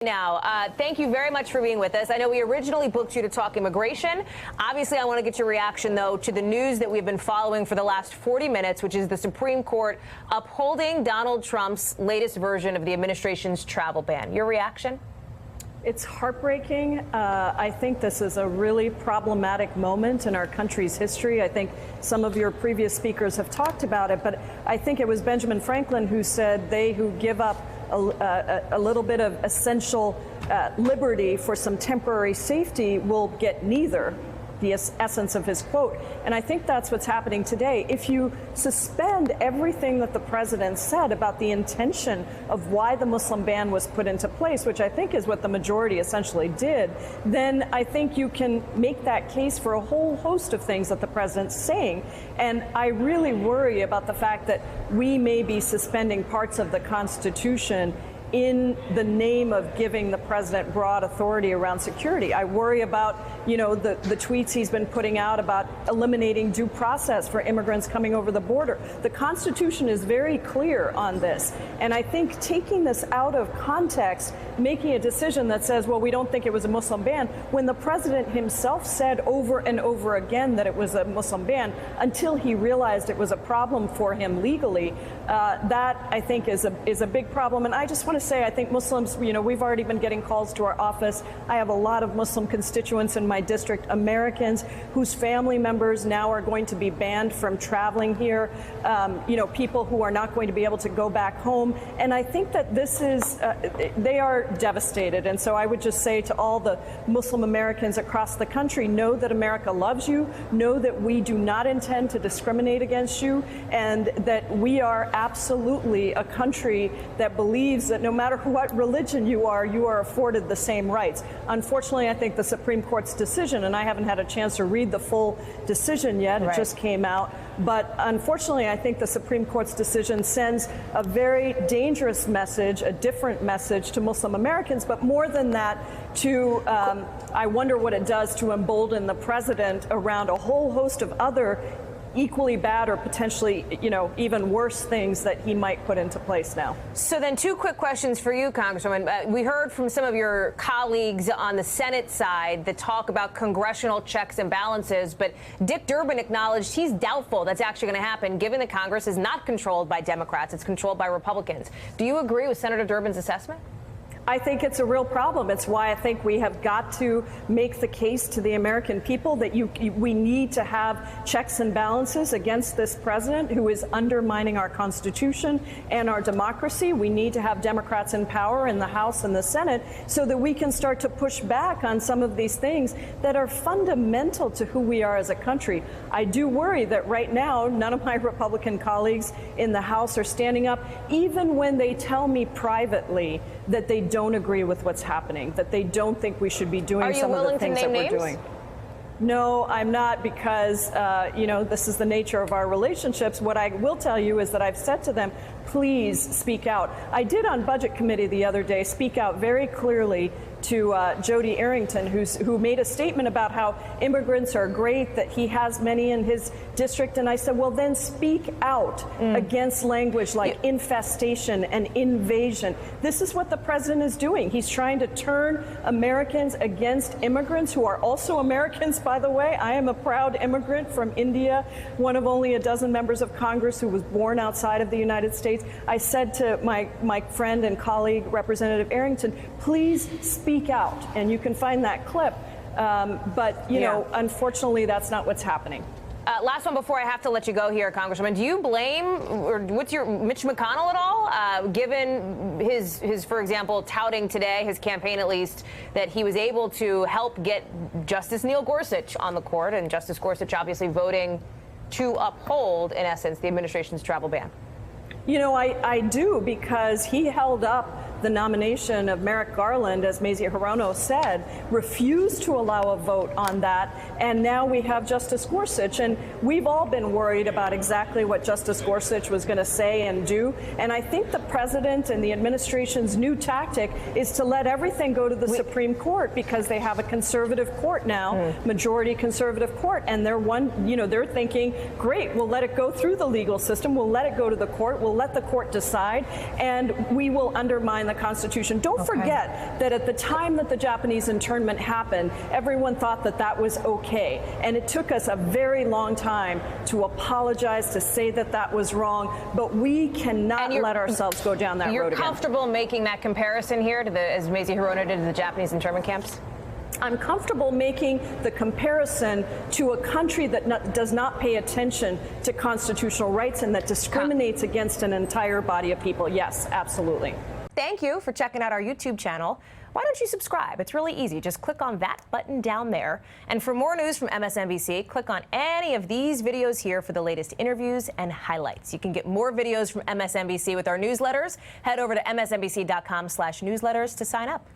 Now, thank you very much for being with us. I know we originally booked you to talk immigration. Obviously, I want to get your reaction, though, to the news that we've been following for the last 40 minutes, which is the Supreme Court upholding Donald Trump's latest version of the administration's travel ban. Your reaction? It's heartbreaking. I think this is a really problematic moment in our country's history. I think some of your previous speakers have talked about it, but I think it was Benjamin Franklin who said they who give up a little bit of essential liberty for some temporary safety will get neither, the essence of his quote. And I think that's what's happening today. If you suspend everything that the president said about the intention of why the Muslim ban was put into place, which I think is what the majority essentially did, then I think you can make that case for a whole host of things that the president's saying. And I really worry about the fact that we may be suspending parts of the Constitution in the name of giving the president broad authority around security. I worry about, the tweets he's been putting out about eliminating due process for immigrants coming over the border. The Constitution is very clear on this. And I think taking this out of context, making a decision that says, well, we don't think it was a Muslim ban, when the president himself said over and over again that it was a Muslim ban until he realized it was a problem for him legally, that I think is a big problem. And I just want to say, I think Muslims, we've already been getting calls to our office. I have a lot of Muslim constituents in my district, Americans whose family members now are going to be banned from traveling here, people who are not going to be able to go back home. And I think that this is, they are devastated. And so I would just say to all the Muslim Americans across the country, know that America loves you, know that we do not intend to discriminate against you, and that we are absolutely a country that believes that no matter what religion you are afforded the same rights. Unfortunately, I think the Supreme Court's decision, and I haven't had a chance to read the full decision yet, it just came out, but unfortunately, I think the Supreme Court's decision sends a very dangerous message, a different message to Muslim Americans, but more than that, to I wonder what it does to embolden the president around a whole host of other equally bad or potentially, even worse things that he might put into place now. So then 2 quick questions for you, Congresswoman. We heard from some of your colleagues on the Senate side that talk about congressional checks and balances, but Dick Durbin acknowledged he's doubtful that's actually going to happen, given that Congress is not controlled by Democrats, it's controlled by Republicans. Do you agree with Senator Durbin's assessment? I think it's a real problem. It's why I think we have got to make the case to the American people that we need to have checks and balances against this president who is undermining our Constitution and our democracy. We need to have Democrats in power in the House and the Senate so that we can start to push back on some of these things that are fundamental to who we are as a country. I do worry that right now, none of my Republican colleagues in the House are standing up, even when they tell me privately that they don't agree with what's happening, that they don't think we should be doing some of the things that we're doing. No, I'm not, because, this is the nature of our relationships. What I will tell you is that I've said to them, please speak out. I did on Budget Committee the other day speak out very clearly to Jody Arrington, who made a statement about how immigrants are great, that he has many in his district. And I said, well, then speak out against language like infestation and invasion. This is what the president is doing. He's trying to turn Americans against immigrants who are also Americans, by the way. I am a proud immigrant from India, one of only a dozen members of Congress who was born outside of the United States. I said to my friend and colleague, Representative Arrington, please speak out. And you can find that clip. But, unfortunately, that's not what's happening. Last one before I have to let you go here, Congresswoman. Do you blame, or what's your Mitch McConnell at all, given his, for example, touting today, his campaign at least, that he was able to help get Justice Neil Gorsuch on the court, and Justice Gorsuch obviously voting to uphold, in essence, the administration's travel ban? I do, because he held up the nomination of Merrick Garland, as Mazie Hirono said, refused to allow a vote on that. And now we have Justice Gorsuch. And we've all been worried about exactly what Justice Gorsuch was going to say and do. And I think the president and the administration's new tactic is to let everything go to the Supreme Court, because they have a conservative court now, majority conservative court. And they're thinking, great, we'll let it go through the legal system. We'll let it go to the court. We'll let the court decide. And we will undermine the Constitution. Don't forget that at the time that the Japanese internment happened, everyone thought that that was okay. And it took us a very long time to apologize, to say that that was wrong. But we cannot let ourselves go down that road You're again. comfortable making that comparison here to as Mazie Hirono did to the Japanese internment camps? I'm comfortable making the comparison to a country that does not pay attention to constitutional rights and that discriminates against an entire body of people. Yes, absolutely. Thank you for checking out our YouTube channel. Why don't you subscribe? It's really easy. Just click on that button down there. And for more news from MSNBC, click on any of these videos here for the latest interviews and highlights. You can get more videos from MSNBC with our newsletters. Head over to msnbc.com/newsletters to sign up.